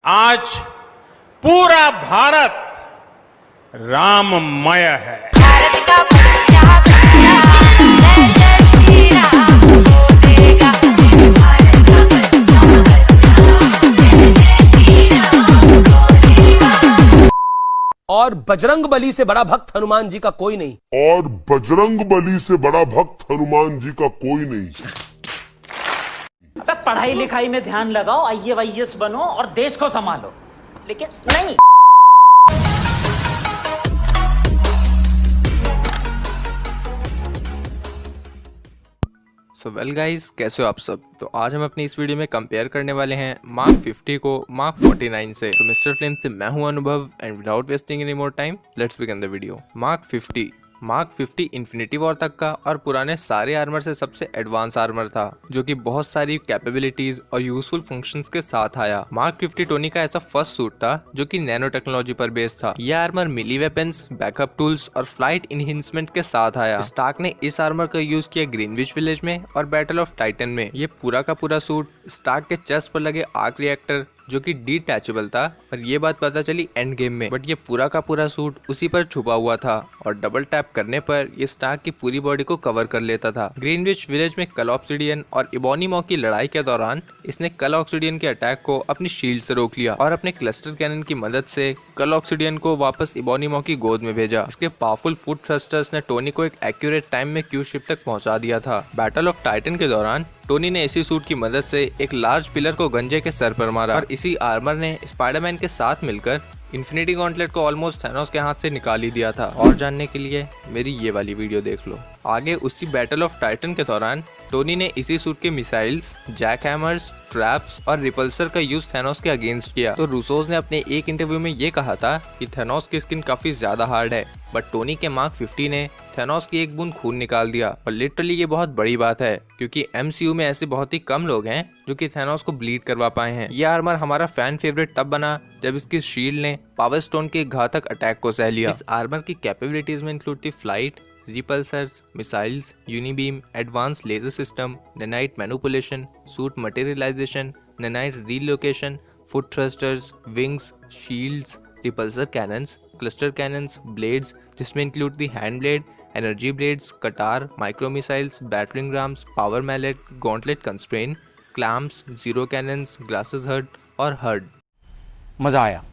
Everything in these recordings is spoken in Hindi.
आज पूरा भारत राममय है। भारत का बच्चा जय जय श्री राम बोलेगा। भारत का बच्चा जय जय श्री राम बोलेगा। और बजरंग बली से बड़ा भक्त हनुमान जी का कोई नहीं। और बजरंग बली से बड़ा भक्त हनुमान जी का कोई नहीं। अबे पढ़ाई लिखाई में ध्यान लगाओ, IAS बनो और देश को संभालो, लेकिन नहीं। सो वेल गाइज, कैसे हो आप सब। तो आज हम अपनी इस वीडियो में कंपेयर करने वाले हैं मार्क 50 को मार्क 49 से। तो मिस्टर फ्लेम से मैं हूं अनुभव and without wasting any more time let's begin the video. Mark 50 infinity war तक का और पुराने सारे आर्मर से सबसे एडवांस आर्मर था, जो कि बहुत सारी कैपेबिलिटीज और यूजफुल फंक्शंस के साथ आया। मार्क 50 टोनी का ऐसा फर्स्ट सूट था जो कि नैनो टेक्नोलॉजी पर बेस्ड था। यह आर्मर मिली वेपन्स, बैकअप टूल्स और फ्लाइट इनहेंसमेंट के साथ आया। स्टार्क ने इस आर्मर का यूज किया ग्रीनविच विलेज में और बैटल ऑफ टाइटन में। ये पूरा का पूरा सूट स्टार्क के चेस्ट पर लगे आर्क रिएक्टर जो कि डिटैचेबल था, और ये बात पता चली एंड गेम में, बट ये पूरा का पूरा सूट उसी पर छुपा हुआ था और डबल टैप करने पर ये स्टार्क की पूरी बॉडी को कवर कर लेता था। ग्रीनविच विलेज में कल ऑब्सिडियन और इबोनी मॉ की लड़ाई के दौरान इसने कल ऑब्सिडियन के अटैक को अपनी शील्ड से रोक लिया और अपने क्लस्टर कैनन की मदद से कल ऑब्सिडियन को वापस इबोनी मॉ की गोद में भेजा। इसके पावरफुल फुट थ्रस्टर्स ने टोनी को एक एक्यूरेट टाइम में क्यू शिप तक पहुंचा दिया था। बैटल ऑफ टाइटन के दौरान टोनी ने इसी सूट की मदद से एक लार्ज पिलर को गंजे के सर पर मारा और इसी आर्मर ने स्पाइडरमैन के साथ मिलकर इन्फिनिटी गॉन्टलेट को ऑलमोस्ट थैनोस के हाथ से निकाल ही दिया था। और जानने के लिए मेरी ये वाली वीडियो देख लो। आगे उसी बैटल ऑफ टाइटन के दौरान टोनी ने इसी सूट के मिसाइल्स, जैक हैमर्स, ट्रैप्स और रिपल्सर का यूज थैनोस के अगेंस्ट किया। तो रूसोस ने अपने एक इंटरव्यू में ये कहा था कि थैनोस की स्किन काफी ज्यादा हार्ड है, बट टोनी के मार्क 50 ने थैनोस की एक बूंद खून निकाल दिया। और लिटरली ये बहुत बड़ी बात है, क्योंकि MCU में ऐसे बहुत ही कम लोग हैं जो कि थैनोस को ब्लीड करवा पाए हैं। ये आर्मर हमारा फैन फेवरेट तब बना जब इसकी शील्ड ने पावर स्टोन के घातक अटैक को सह लिया। इस आर्मर की कैपेबिलिटीज में इंक्लूड थी flight, repulsors, missiles, unibeam, advance laser system, nanite manipulation, suit materialization, nanite relocation, foot thrusters, wings, shields, repulsor cannons, cluster cannons, blades जिसमें include the hand blade, energy blades, कटार, micro missiles, battering rams, power mallet, gauntlet constrain, clamps, zero cannons, glasses herd और हर्ड। मजा आया।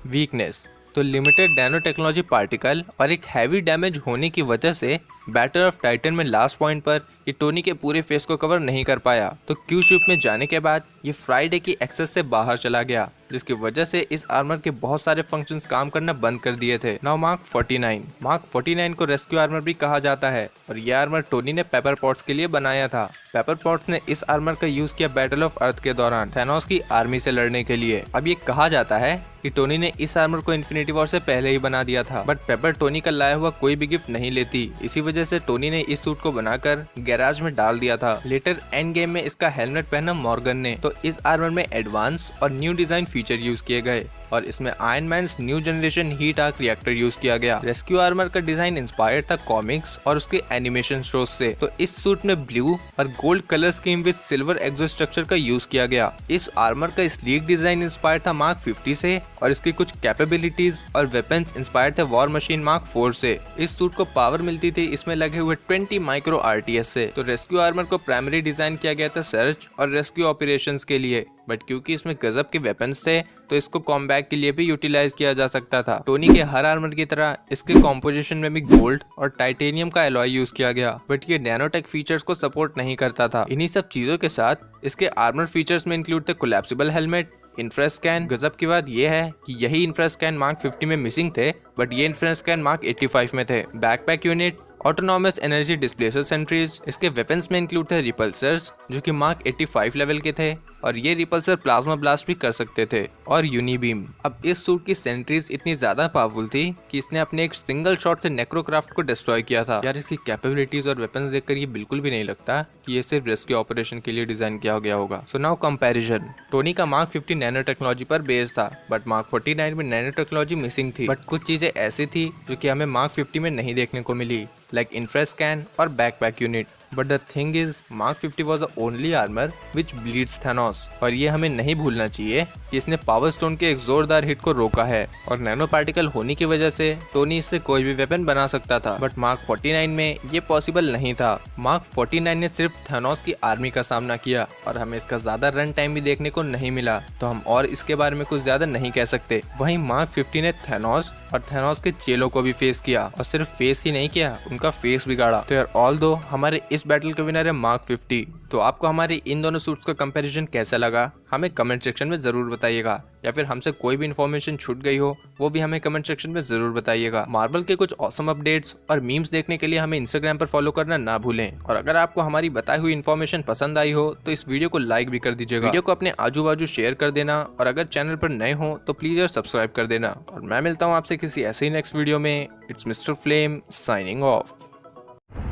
वीकनेस तो लिमिटेड नैनो टेक्नोलॉजी पार्टिकल और एक हैवी डैमेज होने की वजह से बैटल ऑफ टाइटन में लास्ट पॉइंट पर ये टोनी के पूरे फेस को कवर नहीं कर पाया। तो क्यू शिप में जाने के बाद ये फ्राइडे की एक्सेस से बाहर चला गया, जिसकी वजह से इस आर्मर के बहुत सारे फंक्शंस काम करना बंद कर दिए थे। नाउ मार्क 49 को रेस्क्यू आर्मर भी कहा जाता है, और ये आर्मर टोनी ने पेपर पॉट्स के लिए बनाया था। पेपर पॉट्स ने इस आर्मर का यूज किया बैटल ऑफ अर्थ के दौरान थैनोस की आर्मी से लड़ने के लिए। अब ये कहा जाता है कि टोनी ने इस आर्मर को इन्फिनिटी वॉर से पहले ही बना दिया था, बट पेपर टोनी का लाया हुआ कोई भी गिफ्ट नहीं लेती। इसी वजह से टोनी ने इस सूट को बनाकर गैराज में डाल दिया था। लेटर एंड गेम में इसका हेलमेट पहना मॉर्गन ने। तो इस आर्मर में एडवांस और न्यू डिजाइन फीचर यूज किए गए और इसमें Iron Man's new generation heat arc reactor use किया गया। रेस्क्यू आर्मर का डिजाइन इंस्पायर्ड था कॉमिक्स और उसके एनिमेशन शोज से। तो इस सूट में ब्लू और gold colour scheme with silver exo structure का यूज किया गया। इस आर्मर का स्लीक डिजाइन इंस्पायर्ड था मार्क 50 से और इसकी कुछ कैपेबिलिटीज और वेपन्स इंस्पायर्ड थे वॉर मशीन मार्क 4 से। इस सूट को पावर मिलती थी इसमें लगे हुए 20 माइक्रो RTS से। तो रेस्क्यू आर्मर को प्राइमरी डिजाइन किया गया था सर्च और रेस्क्यू ऑपरेशंस के लिए, बट क्योंकि इसमें गजब के वेपन्स थे तो इसको कॉम्बैट के लिए भी यूटिलाइज किया जा सकता था। टोनी के हर आर्मर की तरह इसके कॉम्पोजिशन में भी गोल्ड और टाइटेनियम का एलॉय यूज किया गया, बट ये नैनोटेक फीचर्स को सपोर्ट नहीं करता था। इन्हीं सब चीजों के साथ इसके आर्मर फीचर्स में इंक्लूड थे कोलैप्सिबल हेलमेट, इंफ्रास्कैन। गजब की बात यह है कि यही इंफ्रास्कैन मार्क 50 में मिसिंग थे, बट ये इंफ्रास्कैन मार्क 85 में थे। Backpack unit, autonomous energy displacer centres. इसके वेपन्स में इंक्लूड थे रिपल्सर्स जो कि मार्क 85 लेवल के थे और ये रिपल्सर प्लाज्मा ब्लास्ट भी कर सकते थे, और यूनिबीम। अब इस सूट की सेंट्रीज इतनी ज्यादा पावरफुल थी कि इसने अपने एक सिंगल शॉट से नेक्रोक्राफ्ट को डिस्ट्रॉय किया था। यार इसकी कैपेबिलिटीज और वेपन्स देखकर ये बिल्कुल भी नहीं लगता कि ये सिर्फ रेस्क्यू ऑपरेशन के लिए डिजाइन किया गया होगा। So now comparison. टोनी का मार्क 50 नैनो टेक्नोलॉजी पर बेस्ड था, बट मार्क 49 में नैनो टेक्नोलॉजी मिसिंग थी, बट कुछ चीजें ऐसी थी जो कि हमें मार्क 50 में नहीं देखने को मिली, लाइक इंफ्रास्कैन और backpack unit. But the thing is mark 50 was the only armour which bleeds Thanos, और ये हमें नहीं भूलना चाहिए कि इसने पावर स्टोन के एक जोरदार हिट को रोका है, और नैनो पार्टिकल होने की वजह से टोनी इससे कोई भी वेपन बना सकता था। बट मार्क 49 में ये पॉसिबल नहीं था। मार्क 49 ने सिर्फ थैनोस की आर्मी का सामना किया और हमें इसका ज्यादा रन टाइम भी देखने को नहीं मिला, तो हम और इसके बारे में कुछ ज्यादा नहीं कह सकते। वहीं मार्क 50 ने थैनोस और थैनोस के चेलों को भी फेस किया, और सिर्फ फेस ही नहीं किया, उनका फेस बिगाड़ा। तो यार ऑल दो हमारे इस बैटल के विनर है मार्क 50। तो आपको हमारे इन दोनों सूट्स का कंपैरिजन कैसा लगा हमें कमेंट सेक्शन में जरूर बताइएगा, या फिर हमसे कोई भी इन्फॉर्मेशन छूट गई हो वो भी हमें कमेंट सेक्शन में जरूर बताइएगा। मार्वल के कुछ ऑसम अपडेट्स और मीम्स देखने के लिए हमें इंस्टाग्राम पर फॉलो करना ना भूलें, और अगर आपको हमारी बताई हुई इन्फॉर्मेशन पसंद आई हो तो इस वीडियो को लाइक भी कर दीजिएगा, वीडियो को अपने आजू बाजू शेयर कर देना, और अगर चैनल पर नए हो तो प्लीज यार सब्सक्राइब कर देना। और मैं मिलता हूँ आपसे किसी ऐसे ही नेक्स्ट वीडियो में। It's mister flame signing off.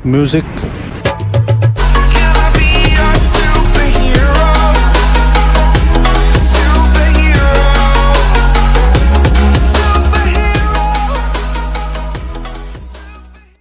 Music